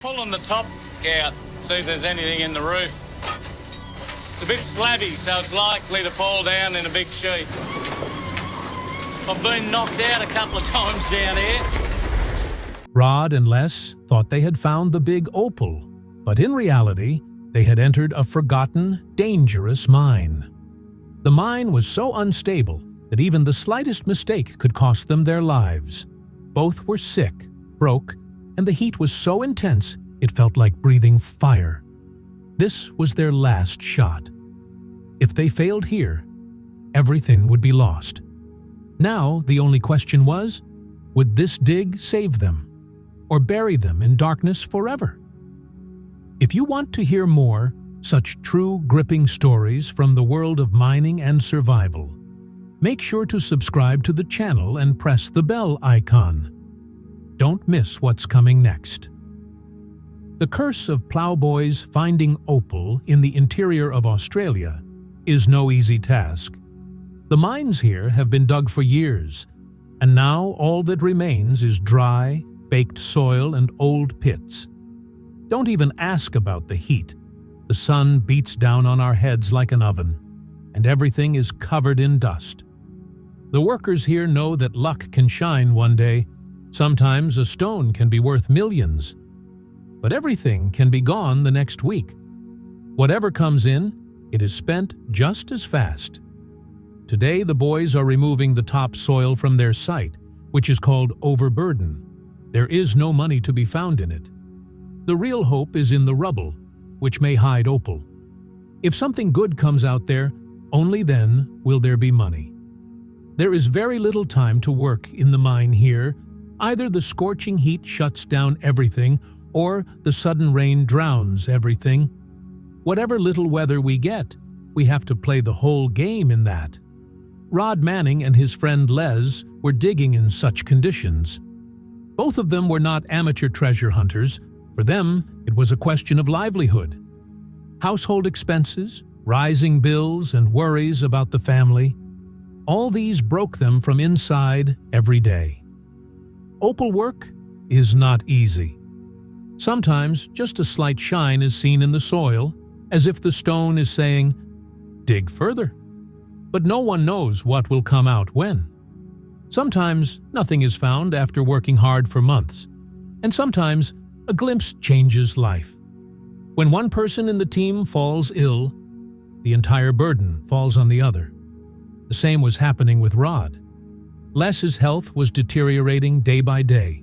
Pulling the top out, see if there's anything in the roof. It's a bit slabby, so it's likely to fall down in a big sheet. I've been knocked out a couple of times down here. Rod and Les thought they had found the big opal, but in reality, they had entered a forgotten, dangerous mine. The mine was so unstable that even the slightest mistake could cost them their lives. Both were sick, broke, and the heat was so intense it felt like breathing fire. This was their last shot. If they failed here, everything would be lost. Now the only question was, would this dig save them, or bury them in darkness forever? If you want to hear more such true, gripping stories from the world of mining and survival, make sure to subscribe to the channel and press the bell icon. Don't miss what's coming next. The curse of plowboys finding opal in the interior of Australia is no easy task. The mines here have been dug for years, and now all that remains is dry, baked soil and old pits. Don't even ask about the heat. The sun beats down on our heads like an oven, and everything is covered in dust. The workers here know that luck can shine one day. Sometimes a stone can be worth millions, but everything can be gone the next week. Whatever comes in, it is spent just as fast. Today, the boys are removing the topsoil from their site, which is called overburden. There is no money to be found in it. The real hope is in the rubble, which may hide opal. If something good comes out there, only then will there be money. There is very little time to work in the mine here. Either the scorching heat shuts down everything, or the sudden rain drowns everything. Whatever little weather we get, we have to play the whole game in that. Rod Manning and his friend Les were digging in such conditions. Both of them were not amateur treasure hunters. For them, it was a question of livelihood. Household expenses, rising bills, and worries about the family. All these broke them from inside every day. Opal work is not easy. Sometimes just a slight shine is seen in the soil, as if the stone is saying, "Dig further." But no one knows what will come out when. Sometimes nothing is found after working hard for months, and sometimes a glimpse changes life. When one person in the team falls ill, the entire burden falls on the other. The same was happening with Rod. Les's health was deteriorating day by day.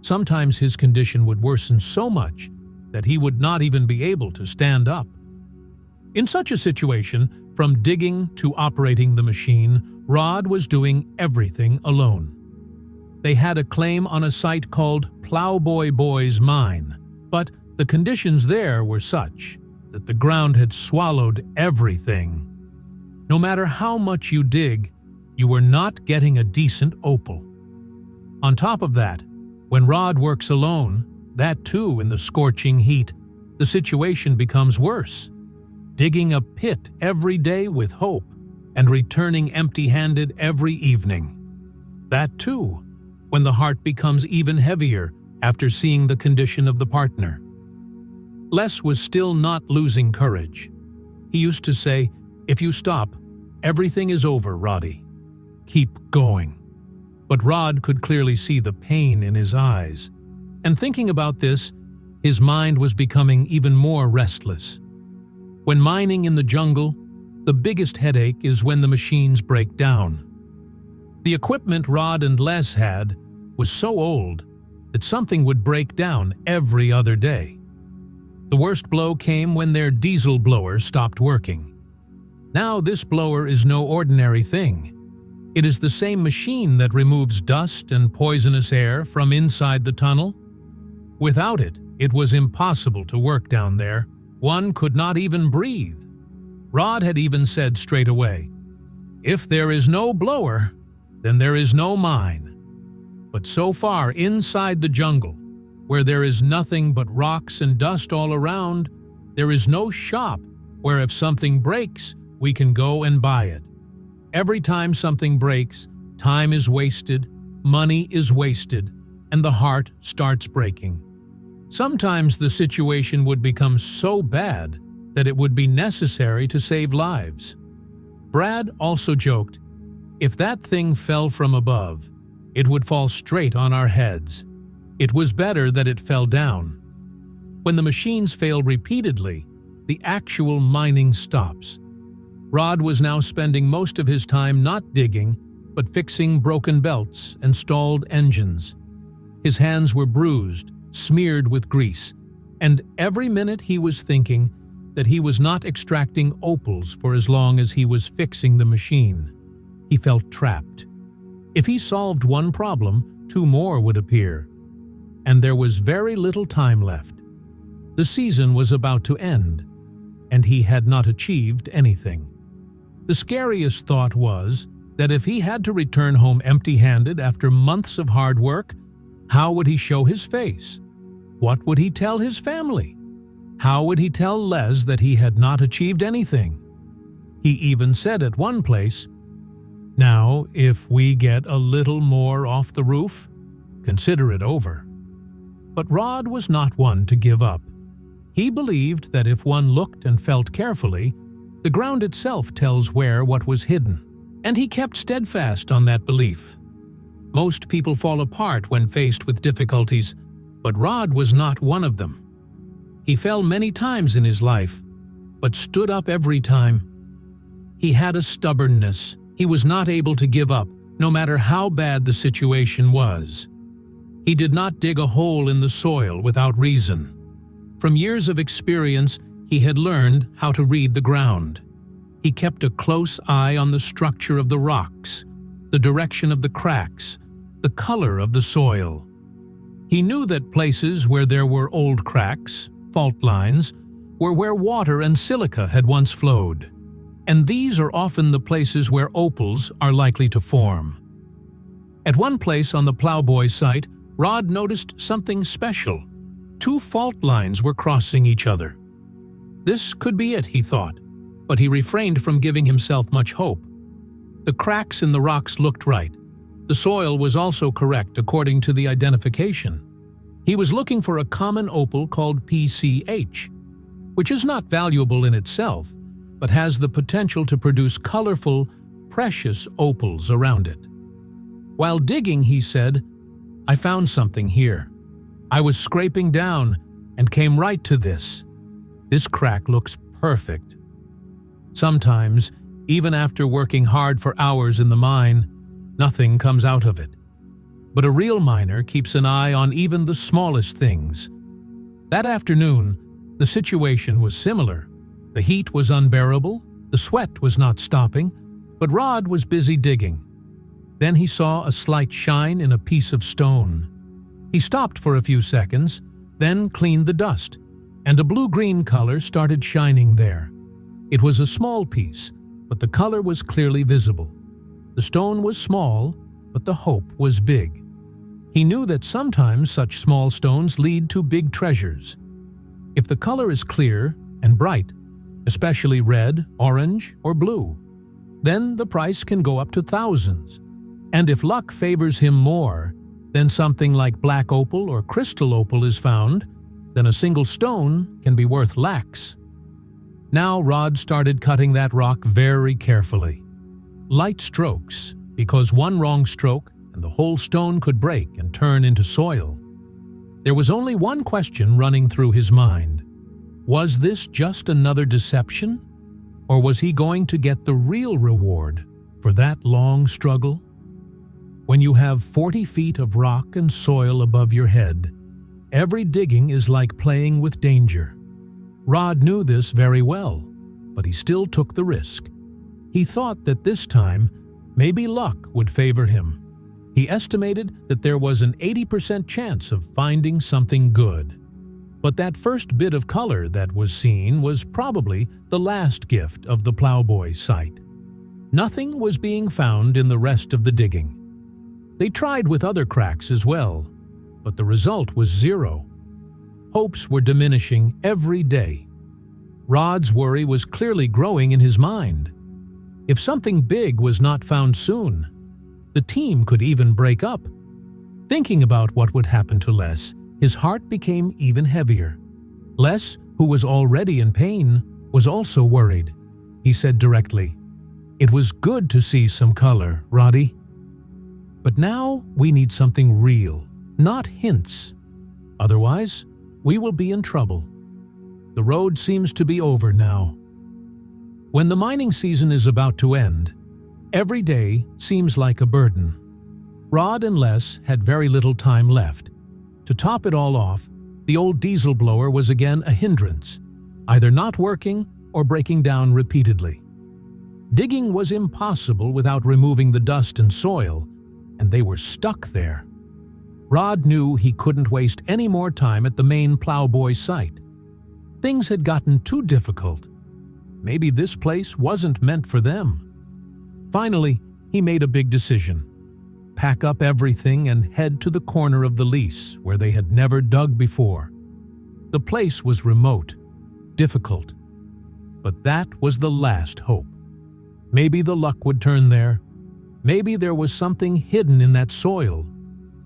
Sometimes his condition would worsen so much that he would not even be able to stand up. In such a situation, from digging to operating the machine, Rod was doing everything alone. They had a claim on a site called Plowboy Boys Mine, but the conditions there were such that the ground had swallowed everything. No matter how much you dig, you were not getting a decent opal. On top of that, when Rod works alone, that too in the scorching heat, the situation becomes worse. Digging a pit every day with hope and returning empty-handed every evening. That too, when the heart becomes even heavier after seeing the condition of the partner. Les was still not losing courage. He used to say, "If you stop, everything is over, Roddy. Keep going." But Rod could clearly see the pain in his eyes. And thinking about this, his mind was becoming even more restless. When mining in the jungle, the biggest headache is when the machines break down. The equipment Rod and Les had was so old that something would break down every other day. The worst blow came when their diesel blower stopped working. Now this blower is no ordinary thing. It is the same machine that removes dust and poisonous air from inside the tunnel. Without it, it was impossible to work down there. One could not even breathe. Rod had even said straight away, "If there is no blower, then there is no mine." But so far inside the jungle, where there is nothing but rocks and dust all around, there is no shop where if something breaks, we can go and buy it. Every time something breaks, time is wasted, money is wasted, and the heart starts breaking. Sometimes the situation would become so bad that it would be necessary to save lives. Brad also joked, "If that thing fell from above, it would fall straight on our heads. It was better that it fell down." When the machines fail repeatedly, the actual mining stops. Rod was now spending most of his time not digging, but fixing broken belts and stalled engines. His hands were bruised, smeared with grease, and every minute he was thinking that he was not extracting opals for as long as he was fixing the machine. He felt trapped. If he solved one problem, two more would appear, and there was very little time left. The season was about to end, and he had not achieved anything. The scariest thought was that if he had to return home empty-handed after months of hard work, how would he show his face? What would he tell his family? How would he tell Les that he had not achieved anything? He even said at one place, "Now, if we get a little more off the roof, consider it over." But Rod was not one to give up. He believed that if one looked and felt carefully, the ground itself tells where what was hidden, and he kept steadfast on that belief. Most people fall apart when faced with difficulties, but Rod was not one of them. He fell many times in his life, but stood up every time. He had a stubbornness. He was not able to give up, no matter how bad the situation was. He did not dig a hole in the soil without reason. From years of experience, he had learned how to read the ground. He kept a close eye on the structure of the rocks, the direction of the cracks, the color of the soil. He knew that places where there were old cracks, fault lines, were where water and silica had once flowed, and these are often the places where opals are likely to form. At one place on the Plowboy site, Rod noticed something special. Two fault lines were crossing each other. This could be it, he thought, but he refrained from giving himself much hope. The cracks in the rocks looked right. The soil was also correct according to the identification. He was looking for a common opal called PCH, which is not valuable in itself, but has the potential to produce colorful, precious opals around it. While digging, he said, "I found something here. I was scraping down and came right to this. This crack looks perfect." Sometimes, even after working hard for hours in the mine, nothing comes out of it. But a real miner keeps an eye on even the smallest things. That afternoon, the situation was similar. The heat was unbearable, the sweat was not stopping, but Rod was busy digging. Then he saw a slight shine in a piece of stone. He stopped for a few seconds, then cleaned the dust, and a blue-green color started shining there. It was a small piece, but the color was clearly visible. The stone was small, but the hope was big. He knew that sometimes such small stones lead to big treasures. If the color is clear and bright, especially red, orange, or blue, then the price can go up to thousands. And if luck favors him more, then something like black opal or crystal opal is found, then a single stone can be worth lakhs. Now Rod started cutting that rock very carefully. Light strokes, because one wrong stroke and the whole stone could break and turn into soil. There was only one question running through his mind. Was this just another deception? Or was he going to get the real reward for that long struggle? When you have 40 feet of rock and soil above your head, every digging is like playing with danger. Rod knew this very well, but he still took the risk. He thought that this time, maybe luck would favor him. He estimated that there was an 80% chance of finding something good. But that first bit of color that was seen was probably the last gift of the Plowboy site. Nothing was being found in the rest of the digging. They tried with other cracks as well, but the result was zero. Hopes were diminishing every day. Rod's worry was clearly growing in his mind. If something big was not found soon, the team could even break up. Thinking about what would happen to Les, his heart became even heavier. Les, who was already in pain, was also worried. He said directly, "It was good to see some color, Roddy. But now we need something real, not hints. Otherwise, we will be in trouble. The road seems to be over now." When the mining season is about to end, every day seems like a burden. Rod and Les had very little time left. To top it all off, the old diesel blower was again a hindrance, either not working or breaking down repeatedly. Digging was impossible without removing the dust and soil, and they were stuck there. Rod knew he couldn't waste any more time at the main plowboy site. Things had gotten too difficult. Maybe this place wasn't meant for them. Finally, he made a big decision. Pack up everything and head to the corner of the lease where they had never dug before. The place was remote, difficult, but that was the last hope. Maybe the luck would turn there. Maybe there was something hidden in that soil.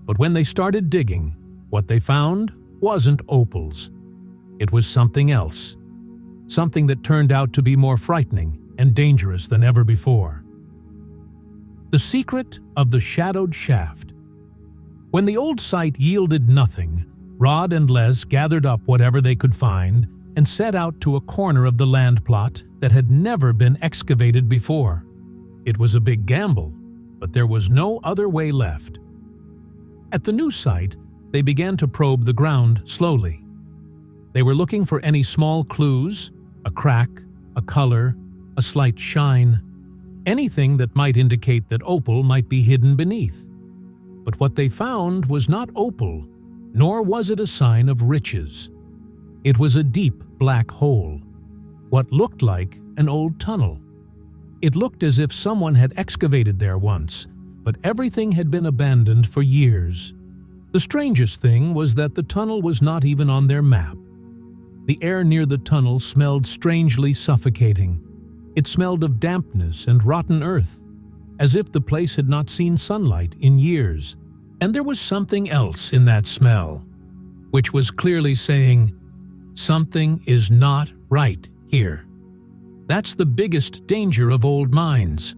But when they started digging, what they found wasn't opals. It was something else. Something that turned out to be more frightening and dangerous than ever before. The secret of the shadowed shaft. When the old site yielded nothing, Rod and Les gathered up whatever they could find and set out to a corner of the land plot that had never been excavated before. It was a big gamble, but there was no other way left. At the new site, they began to probe the ground slowly. They were looking for any small clues, a crack, a color, a slight shine, anything that might indicate that opal might be hidden beneath. But what they found was not opal, nor was it a sign of riches. It was a deep black hole, what looked like an old tunnel. It looked as if someone had excavated there once, but everything had been abandoned for years. The strangest thing was that the tunnel was not even on their map. The air near the tunnel smelled strangely suffocating. It smelled of dampness and rotten earth, as if the place had not seen sunlight in years. And there was something else in that smell, which was clearly saying, something is not right here. That's the biggest danger of old mines.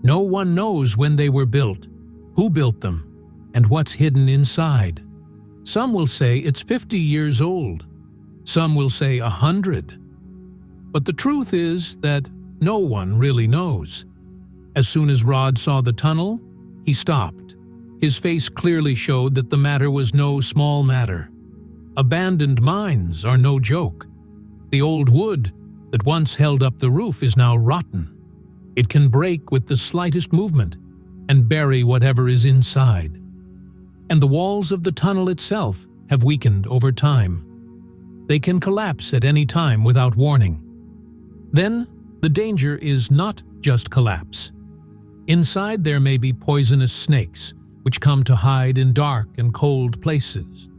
No one knows when they were built, who built them, and what's hidden inside. Some will say it's 50 years old. Some will say 100. But the truth is that no one really knows. As soon as Rod saw the tunnel, he stopped. His face clearly showed that the matter was no small matter. Abandoned mines are no joke. The old wood that once held up the roof is now rotten. It can break with the slightest movement and bury whatever is inside. And the walls of the tunnel itself have weakened over time. They can collapse at any time without warning. Then, the danger is not just collapse. Inside there may be poisonous snakes, which come to hide in dark and cold places,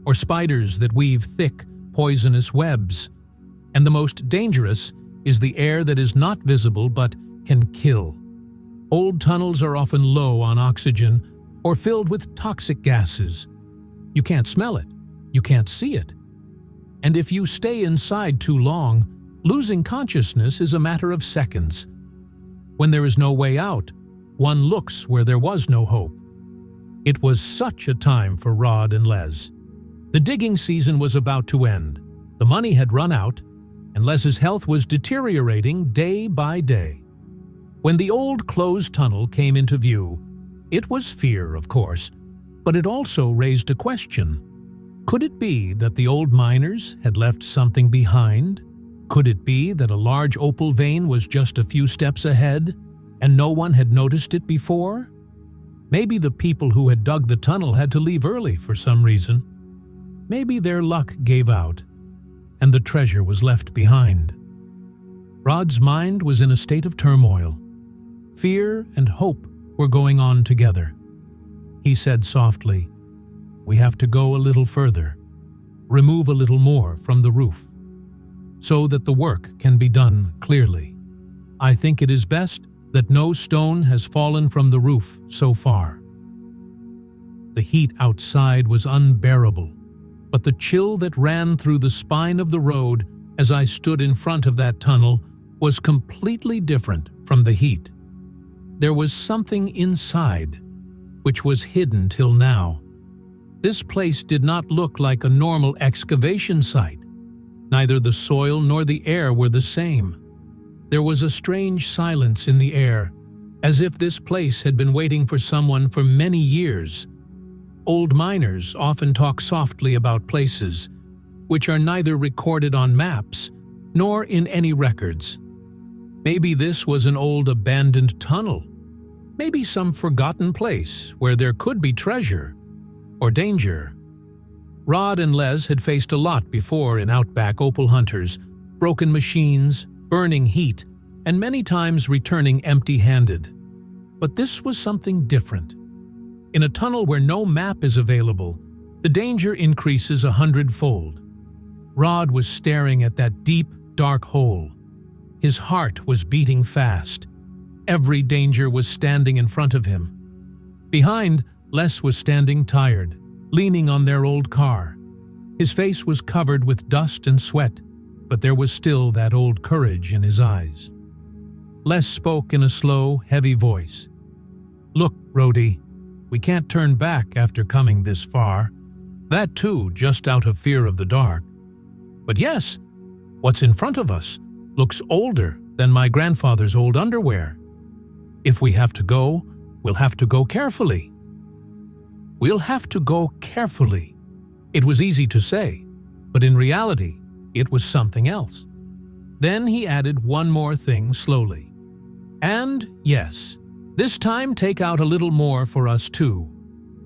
or spiders that weave thick, poisonous webs. And the most dangerous is the air that is not visible but can kill. Old tunnels are often low on oxygen or filled with toxic gases. You can't smell it. You can't see it. And if you stay inside too long, losing consciousness is a matter of seconds. When there is no way out, one looks where there was no hope. It was such a time for Rod and Les. The digging season was about to end. The money had run out, and Les's health was deteriorating day by day. When the old closed tunnel came into view, it was fear, of course, but it also raised a question. Could it be that the old miners had left something behind? Could it be that a large opal vein was just a few steps ahead, and no one had noticed it before? Maybe the people who had dug the tunnel had to leave early for some reason. Maybe their luck gave out, and the treasure was left behind. Rod's mind was in a state of turmoil. Fear and hope were going on together. He said softly, "We have to go a little further, remove a little more from the roof, so that the work can be done clearly. I think it is best that no stone has fallen from the roof so far." The heat outside was unbearable. but the chill that ran through the spine of the road as I stood in front of that tunnel was completely different from the heat. There was something inside, which was hidden till now. This place did not look like a normal excavation site. Neither the soil nor the air were the same. There was a strange silence in the air, as if this place had been waiting for someone for many years. Old miners often talk softly about places, which are neither recorded on maps nor in any records. Maybe this was an old abandoned tunnel. Maybe some forgotten place where there could be treasure or danger. Rod and Les had faced a lot before in Outback Opal Hunters, broken machines, burning heat, and many times returning empty-handed. But this was something different. In a tunnel where no map is available, the danger increases 100-fold. Rod was staring at that deep, dark hole. His heart was beating fast. Every danger was standing in front of him. Behind, Les was standing tired, leaning on their old car. His face was covered with dust and sweat, but there was still that old courage in his eyes. Les spoke in a slow, heavy voice. "Look, Rhodey, we can't turn back after coming this far. That too, just out of fear of the dark. But yes, what's in front of us looks older than my grandfather's old underwear. If we have to go, we'll have to go carefully." We'll have to go carefully. It was easy to say, but in reality, it was something else. Then he added one more thing slowly. "And yes, this time take out a little more for us too.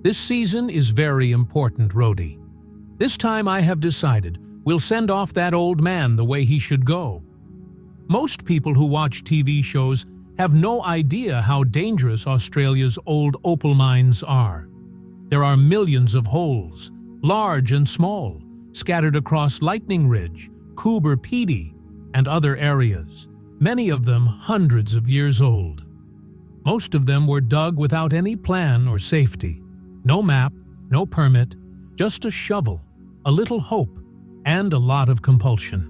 This season is very important, Rhodey. This time I have decided we'll send off that old man the way he should go." Most people who watch TV shows have no idea how dangerous Australia's old opal mines are. There are millions of holes, large and small, scattered across Lightning Ridge, Coober Pedy, and other areas, many of them hundreds of years old. Most of them were dug without any plan or safety. No map, no permit, just a shovel, a little hope, and a lot of compulsion.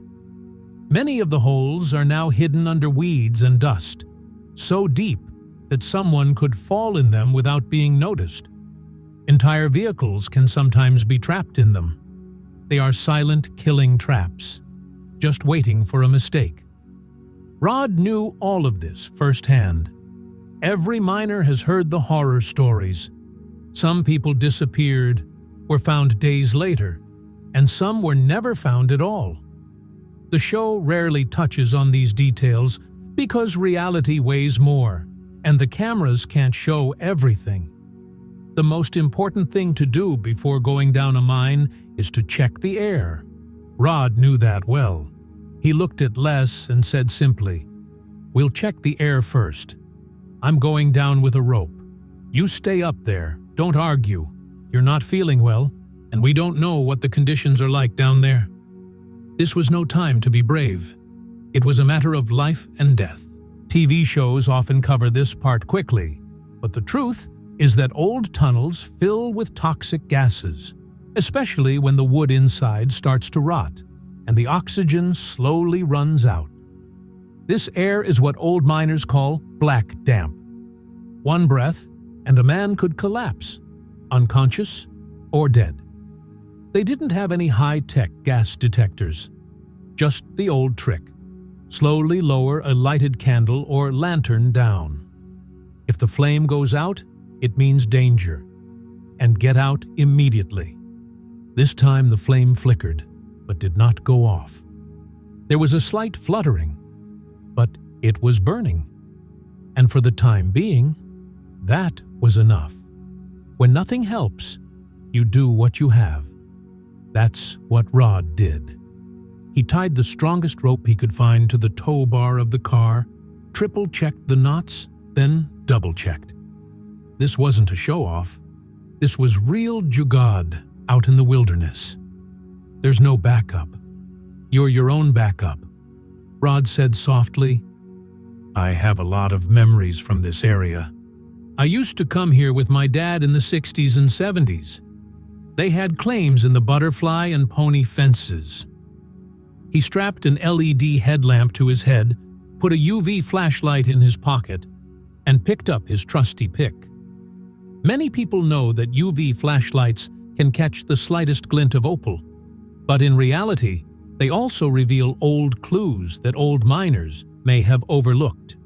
Many of the holes are now hidden under weeds and dust, so deep that someone could fall in them without being noticed. Entire vehicles can sometimes be trapped in them. They are silent, killing traps, just waiting for a mistake. Rod knew all of this firsthand. Every miner has heard the horror stories. Some people disappeared, were found days later, and some were never found at all. The show rarely touches on these details because reality weighs more, and the cameras can't show everything. The most important thing to do before going down a mine is to check the air. Rod knew that well. He looked at Les and said simply, "We'll check the air first. I'm going down with a rope. You stay up there, don't argue. You're not feeling well, and we don't know what the conditions are like down there." This was no time to be brave. It was a matter of life and death. TV shows often cover this part quickly, but the truth is that old tunnels fill with toxic gases, especially when the wood inside starts to rot and the oxygen slowly runs out. This air is what old miners call black damp. One breath, and a man could collapse, unconscious or dead. They didn't have any high-tech gas detectors, just the old trick. Slowly lower a lighted candle or lantern down. If the flame goes out, it means danger, and get out immediately. This time the flame flickered, but did not go off. There was a slight fluttering, but it was burning. And for the time being, that was enough. When nothing helps, you do what you have. That's what Rod did. He tied the strongest rope he could find to the tow bar of the car, triple-checked the knots, then double-checked. This wasn't a show-off. This was real jugad out in the wilderness. There's no backup. You're your own backup. Rod said softly, "I have a lot of memories from this area. I used to come here with my dad in the 60s and 70s. They had claims in the butterfly and pony fences. He strapped an LED headlamp to his head, put a UV flashlight in his pocket, and picked up his trusty pick. Many people know that UV flashlights can catch the slightest glint of opal, but in reality, they also reveal old clues that old miners may have overlooked.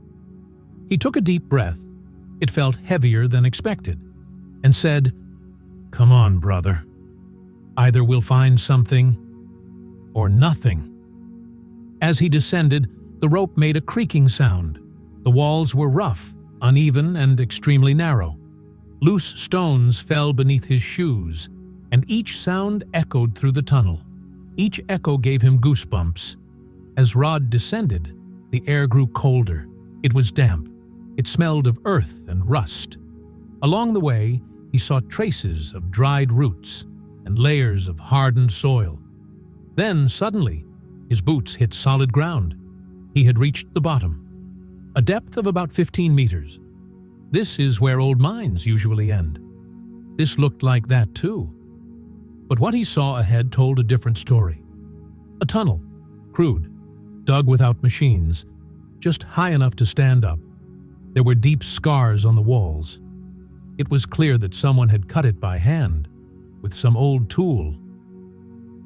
He took a deep breath. It felt heavier than expected, and said, "Come on, brother. Either we'll find something or nothing." As he descended, the rope made a creaking sound. The walls were rough, uneven, and extremely narrow. Loose stones fell beneath his shoes, and each sound echoed through the tunnel. Each echo gave him goosebumps. As Rod descended, the air grew colder. It was damp. It smelled of earth and rust. Along the way, he saw traces of dried roots and layers of hardened soil. Then, suddenly, his boots hit solid ground. He had reached the bottom, a depth of about 15 meters. This is where old mines usually end. This looked like that too. But what he saw ahead told a different story. A tunnel, crude, dug without machines, just high enough to stand up. There were deep scars on the walls. It was clear that someone had cut it by hand, with some old tool.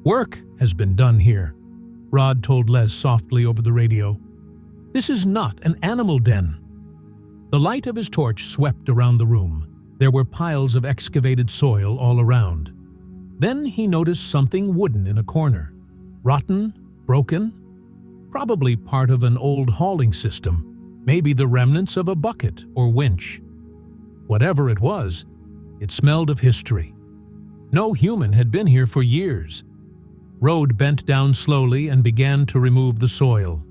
"Work has been done here," Rod told Les softly over the radio. "This is not an animal den." The light of his torch swept around the room. There were piles of excavated soil all around. Then he noticed something wooden in a corner. Rotten, broken, probably part of an old hauling system, maybe the remnants of a bucket or winch. Whatever it was, it smelled of history. No human had been here for years. Rod bent down slowly and began to remove the soil.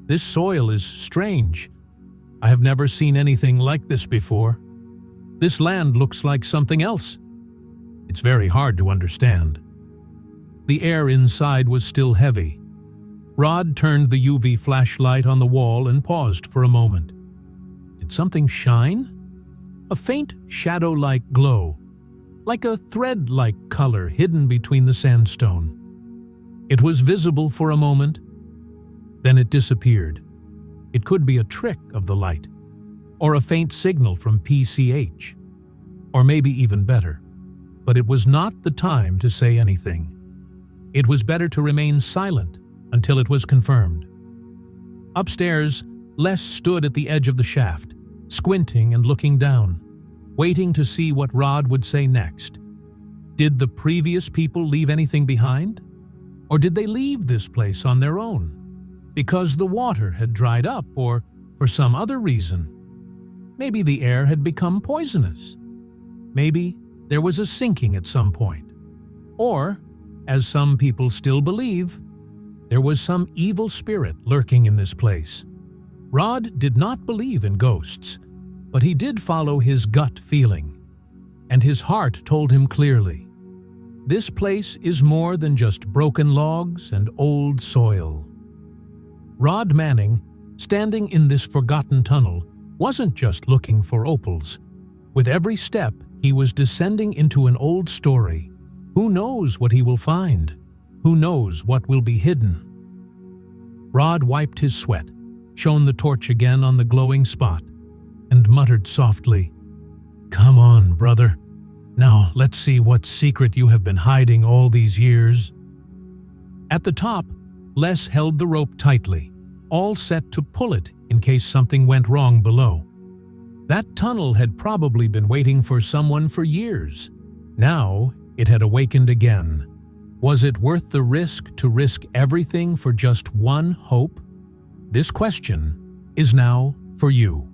"This soil is strange. I have never seen anything like this before. This land looks like something else. It's very hard to understand." The air inside was still heavy. Rod turned the UV flashlight on the wall and paused for a moment. Did something shine? A faint shadow-like glow, like a thread-like color hidden between the sandstone. It was visible for a moment, then it disappeared. It could be a trick of the light, or a faint signal from PCH, or maybe even better. But it was not the time to say anything. It was better to remain silent until it was confirmed. Upstairs, Les stood at the edge of the shaft, squinting and looking down, waiting to see what Rod would say next. Did the previous people leave anything behind? Or did they leave this place on their own? Because the water had dried up, or for some other reason? Maybe the air had become poisonous. Maybe there was a sinking at some point. Or, as some people still believe, there was some evil spirit lurking in this place. Rod did not believe in ghosts, but he did follow his gut feeling, and his heart told him clearly, this place is more than just broken logs and old soil. Rod Manning, standing in this forgotten tunnel, wasn't just looking for opals. With every step, he was descending into an old story. Who knows what he will find? Who knows what will be hidden? Rod wiped his sweat, shone the torch again on the glowing spot, and muttered softly, "Come on, brother. Now let's see what secret you have been hiding all these years." At the top, Les held the rope tightly, all set to pull it in case something went wrong below. That tunnel had probably been waiting for someone for years. Now it had awakened again. Was it worth the risk to risk everything for just one hope? This question is now for you.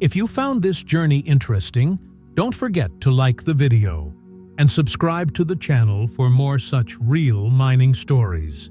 If you found this journey interesting, don't forget to like the video and subscribe to the channel for more such real mining stories.